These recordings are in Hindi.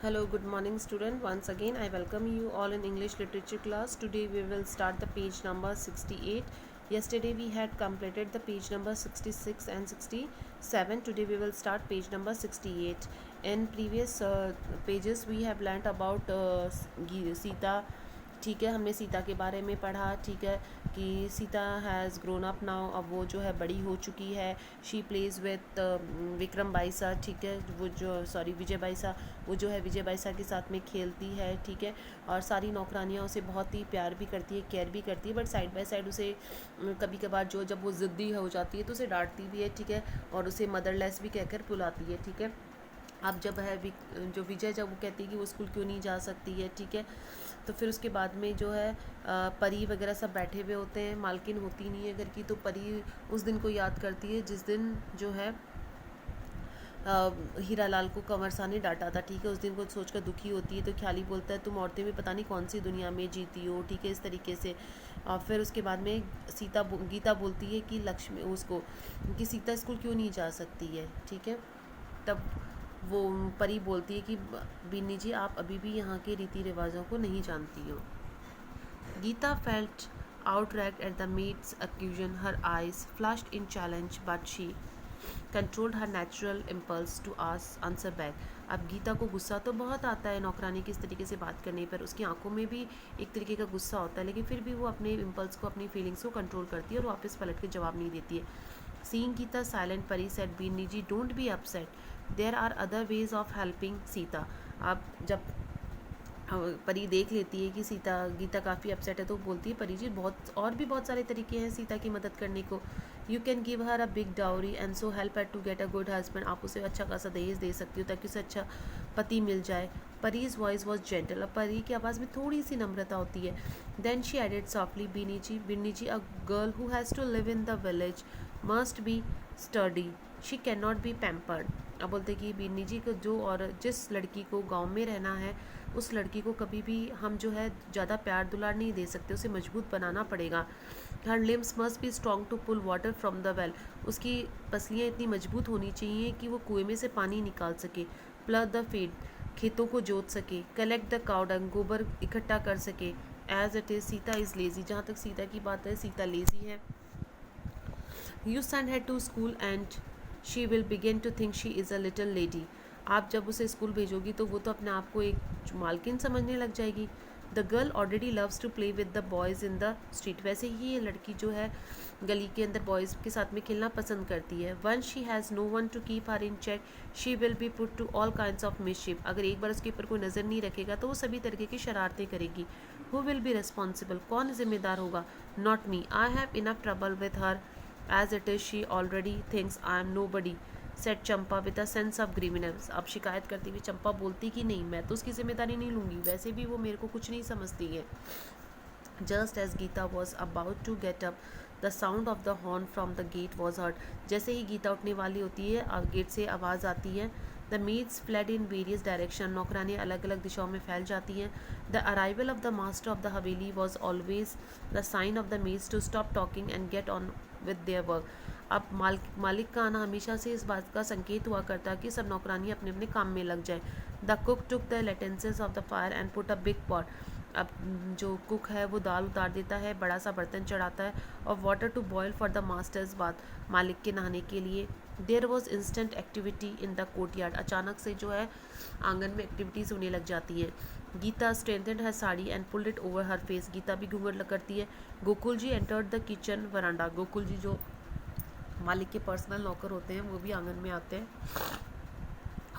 Hello, good morning student. Once again, I welcome you all in English literature class. Today we will start the page number 68. Yesterday we had completed the page number 66 and 67. Today we will start page number 68. In previous pages we have learnt about Sita. ठीक है, हमने सीता के बारे में पढ़ा. ठीक है कि Sita has grown up now, अब वो जो है बड़ी हो चुकी है. शी प्लेज विथ विक्रम बाईसा. ठीक है, वो जो विजय बाईसा, वो जो है विजय बाईसा के साथ में खेलती है. ठीक है, और सारी नौकरानियाँ उसे बहुत ही प्यार भी करती है, केयर भी करती है, बट साइड बाय साइड उसे कभी कभार जब वो ज़िद्दी हो जाती है तो उसे डांटती भी है. ठीक है, और उसे मदरलेस भी कहकर बुलाती है. ठीक है, अब जब है जो विजय जब वो कहती है कि वो स्कूल क्यों नहीं जा सकती है. ठीक है, तो फिर उसके बाद में जो है परी वगैरह सब बैठे हुए होते हैं. मालकिन होती नहीं है घर की, तो परी उस दिन को याद करती है जिस दिन जो है हीरा लाल को कंवर सा ने डांटा था. ठीक है, उस दिन को सोचकर दुखी होती है. तो ख्याली बोलता है तुम औरतें भी पता नहीं कौन सी दुनिया में जीती हो. ठीक है, इस तरीके से. और फिर उसके बाद में गीता बोलती है कि लक्ष्मी उसको कि सीता स्कूल क्यों नहीं जा सकती है. ठीक है, तब वो परी बोलती है कि बीनी जी आप अभी भी यहाँ के रीति रिवाजों को नहीं जानती हो. Gita felt outraged at the maid's accusation. Her eyes flashed in challenge, but she controlled her natural impulse to answer back. अब गीता को गुस्सा तो बहुत आता है नौकरानी की इस तरीके से बात करने पर. उसकी आंखों में भी एक तरीके का गुस्सा होता है, लेकिन फिर भी वो अपने इम्पल्स को, अपनी फीलिंग्स को कंट्रोल करती है और वापस पलट के जवाब नहीं देती है. Seeing Geeta silent, Pari said, "Binni ji, don't be upset. There are other ways of helping Sita." अब जब परी देख लेती है कि गीता काफ़ी अपसेट है, तो बोलती है परी जी बहुत सारे तरीके हैं सीता की मदद करने को. You can give her a big dowry and so help her to get a good husband. आप उसे अच्छा खासा दहेज दे सकती हो ताकि उसे अच्छा पति मिल जाए. Pareez voice was gentle. अब परी की आवाज़ में थोड़ी सी नम्रता होती है. Then she added softly, Binni ji, a girl who has to live in the village must be sturdy. She can not be pampered. अब बोलते कि बिन्नी जी को जिस लड़की को गांव में रहना है, उस लड़की को कभी भी हम जो है ज़्यादा प्यार दुलार नहीं दे सकते, उसे मजबूत बनाना पड़ेगा. Her limbs must be strong to pull water from the well. उसकी पसलियाँ इतनी मजबूत होनी चाहिए कि वो कुएं में से पानी निकाल सके. प्लग द फीड, खेतों को जोत सके. कलेक्ट द काउडंग, गोबर इकट्ठा कर सके. As it is Sita is lazy. जहाँ तक सीता की बात है, सीता लेजी है. You send her to school and she will begin to think she is a little lady. आप जब उसे स्कूल भेजोगी तो वो तो अपने आप को एक मालकिन समझने लग जाएगी. The girl already loves to play with the boys in the street. वैसे ही ये लड़की जो है गली के अंदर बॉयज़ के साथ में खेलना पसंद करती है. When she has no one to keep her in check, she will be put to all kinds of mischief. अगर एक बार उसके ऊपर कोई नज़र नहीं रखेगा तो वो सभी तरीके की शरारतें करेगी. हु विल बी रिस्पॉन्सिबल, कौन जिम्मेदार होगा? Not me. I have enough trouble with her as it is. She already thinks I am nobody, said Champa with a sense of grievance. अब शिकायत करती हुई चंपा बोलती कि नहीं, मैं तो उसकी जिम्मेदारी नहीं लूँगी, वैसे भी वो मेरे को कुछ नहीं समझती है. Just as Geeta was about to get up, the sound of the horn from the gate was heard. जैसे ही गीता उठने वाली होती है, गेट से आवाज़ आती है. The maids fled in various directions. नौकरानियाँ अलग अलग दिशाओं में फैल जाती हैं. The arrival of the master of the haveli was always the sign of the maids to stop talking and get on with their work. अब मालिक का आना हमेशा से इस बात का संकेत हुआ करता है कि सब नौकरानियाँ अपने अपने काम में लग जाए. The cook took the utensils of the fire and put a big pot. अब जो कुक है वो दाल उतार देता है, बड़ा सा बर्तन चढ़ाता है, और water to boil for the master's bath, मालिक के नहाने के लिए. There was instant activity in the courtyard. अचानक से जो है आंगन में एक्टिविटीज़ होने लग जाती हैं. Gita strengthened her sari and pulled it over her face. Gita भी घूंघट करती है. Gokul ji entered the kitchen veranda. Gokul ji जो मालिक के पर्सनल नौकर होते हैं वो भी आंगन में आते हैं.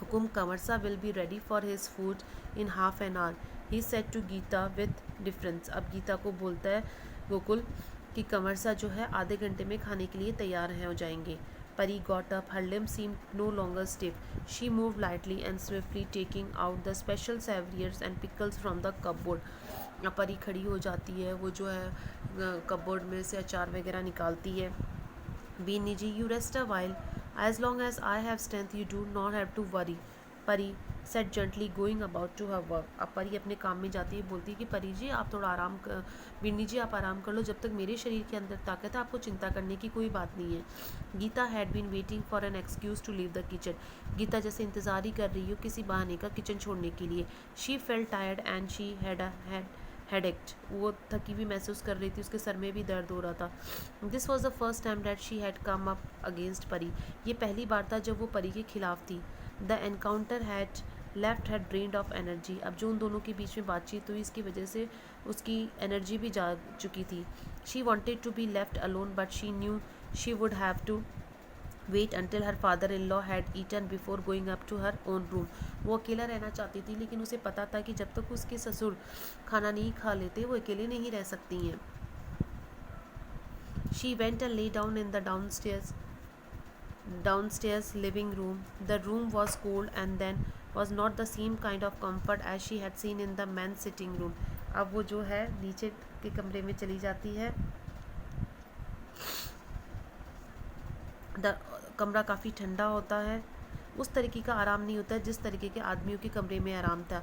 हुकुम, Kanwarsa will be ready for his food in half an hour, he said to Geeta with difference. अब गीता को बोलता है गोकुल कि कंवरसा जो है आधे घंटे में खाने के लिए तैयार हो जाएंगे. Pari got up, her limbs seemed no longer stiff. She moved lightly and swiftly, taking out the special savories and pickles from the cupboard. परी खड़ी हो जाती है, वो जो है कपबोर्ड में से अचार वगैरह निकालती है. बीनी जी, you rest a while. As long as I have strength, you do not have to worry. Pari set gently going about to her work. अब परी अपने काम में जाती है, बोलती है कि परी जी आप थोड़ा आराम कर, बिन्नी जी आप आराम कर लो, जब तक मेरे शरीर के अंदर ताकत है आपको चिंता करने की कोई बात नहीं है। Gita had been waiting for an excuse to leave the kitchen. Gita जैसे इंतज़ार ही कर रही हो किसी बहाने का किचन छोड़ने के लिए। She felt tired and she had हेडेक्ट। वो थकी भी महसूस कर रही थी, उसके सर में भी दर्द हो रहा था। This was the first time that she had come up against परी। ये पहली बार था जब वो परी के खिलाफ थी। The encounter had left had drained of energy. अब जो उन दोनों के बीच में बातचीत हुई इसकी वजह से उसकी एनर्जी भी जा चुकी थी। She wanted to be left alone but she knew she would have to wait until her father-in-law had eaten before going up to her own room। वो अकेला रहना चाहती थी लेकिन उसे पता था कि जब तक उसके ससुर खाना नहीं खा लेते वो अकेले नहीं रह सकती हैं। She went and lay down in the downstairs living room. The room was cold and then was not the same kind of comfort as she had seen in the men's sitting room। अब वो जो है नीचे के कमरे में चली जाती है। कमरा काफ़ी ठंडा होता है, उस तरीके का आराम नहीं होता है जिस तरीके के आदमियों के कमरे में आराम था।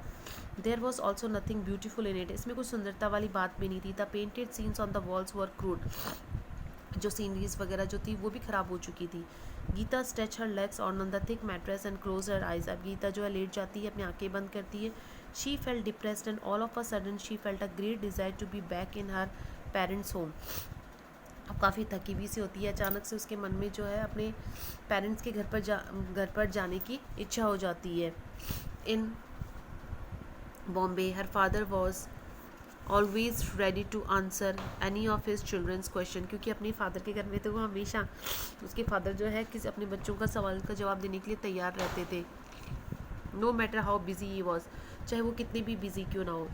There was also nothing beautiful in it. इसमें कुछ सुंदरता वाली बात भी नहीं थी। The painted scenes on the walls were crude. जो सीनरीज वगैरह जो थी वो भी ख़राब हो चुकी थी। Gita stretch her legs on the thick mattress and close her eyes. अब गीता जो है लेट जाती है, अपनी आंखें बंद करती है। She felt depressed and all of a sudden she felt a great desire to be back in her parents' home. अब काफ़ी थकी हुई सी होती है, अचानक से उसके मन में जो है अपने पेरेंट्स के घर पर जाने की इच्छा हो जाती है। In Bombay her father was always ready to answer any of his children's question. क्योंकि अपने फादर के घर में तो वो हमेशा उसके फादर जो है किसी अपने बच्चों का सवाल का जवाब देने के लिए तैयार रहते थे। No matter how busy he was, चाहे वो कितनी भी बिजी क्यों ना हो।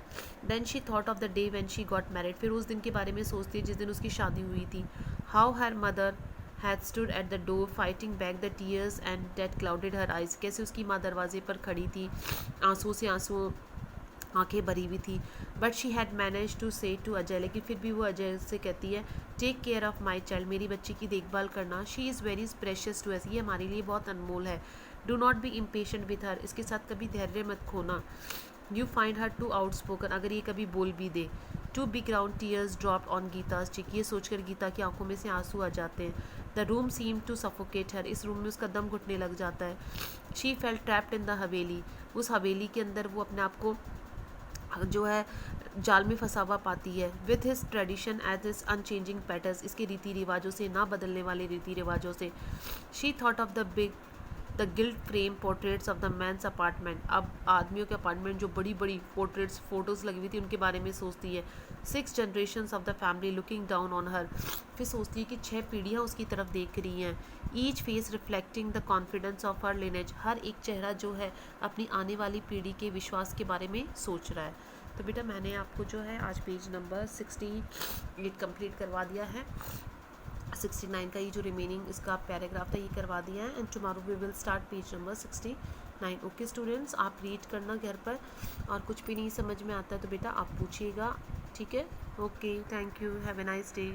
Then she thought of the day when she got married. फिर उस दिन के बारे में सोचती है जिस दिन उसकी शादी हुई थी। How her mother had stood at the door fighting back the tears and that clouded her eyes. कैसे उसकी माँ दरवाजे पर खड़ी थी, आंसू से आंसू आंखें भरी हुई थी। But she had manage to say to Ajay, लेकिन फिर भी वो अजय से कहती है take care of my child, मेरी बच्ची की देखभाल करना। She is very precious to us, ये हमारे लिए बहुत अनमोल है। Do not be impatient with her, इसके साथ कभी धैर्य मत खोना। You find her too outspoken, अगर ये कभी बोल भी दे। Two big round tears dropped on गीता's cheek, ये सोचकर गीता की आंखों में से आंसू आ जाते हैं। The room seem to suffocate her, इस रूम में उसका दम घुटने लग जाता है। She felt trapped in the haveli, उस हवेली के अंदर वो अपने आप को जो है जाल में फंसा हुआ पाती है। With his tradition as his unchanging patterns, इसके रीति रिवाजों से, ना बदलने वाले रीति रिवाजों से। She thought of the gilt frame portraits of the men's apartment. अब आदमियों के अपार्टमेंट जो बड़ी बड़ी पोर्ट्रेट्स फोटोज़ लगी हुई थी उनके बारे में सोचती है। 6 generations of the family looking down on her, फिर सोचती है कि 6 पीढ़ियाँ उसकी तरफ देख रही हैं। Each face reflecting the confidence of her lineage, हर एक चेहरा जो है अपनी आने वाली पीढ़ी के विश्वास के बारे में सोच रहा है। तो बेटा मैंने आपको जो है आज पेज नंबर 68 कंप्लीट करवा दिया है। 69 का ये जो रिमेनिंग इसका पैराग्राफ था ये करवा दिया है। And tomorrow we will start page number 69। Okay students, आप रीड करना घर पर, और कुछ भी नहीं समझ में आता है तो बेटा आप पूछिएगा, ठीक है। Okay, thank you, have a nice day.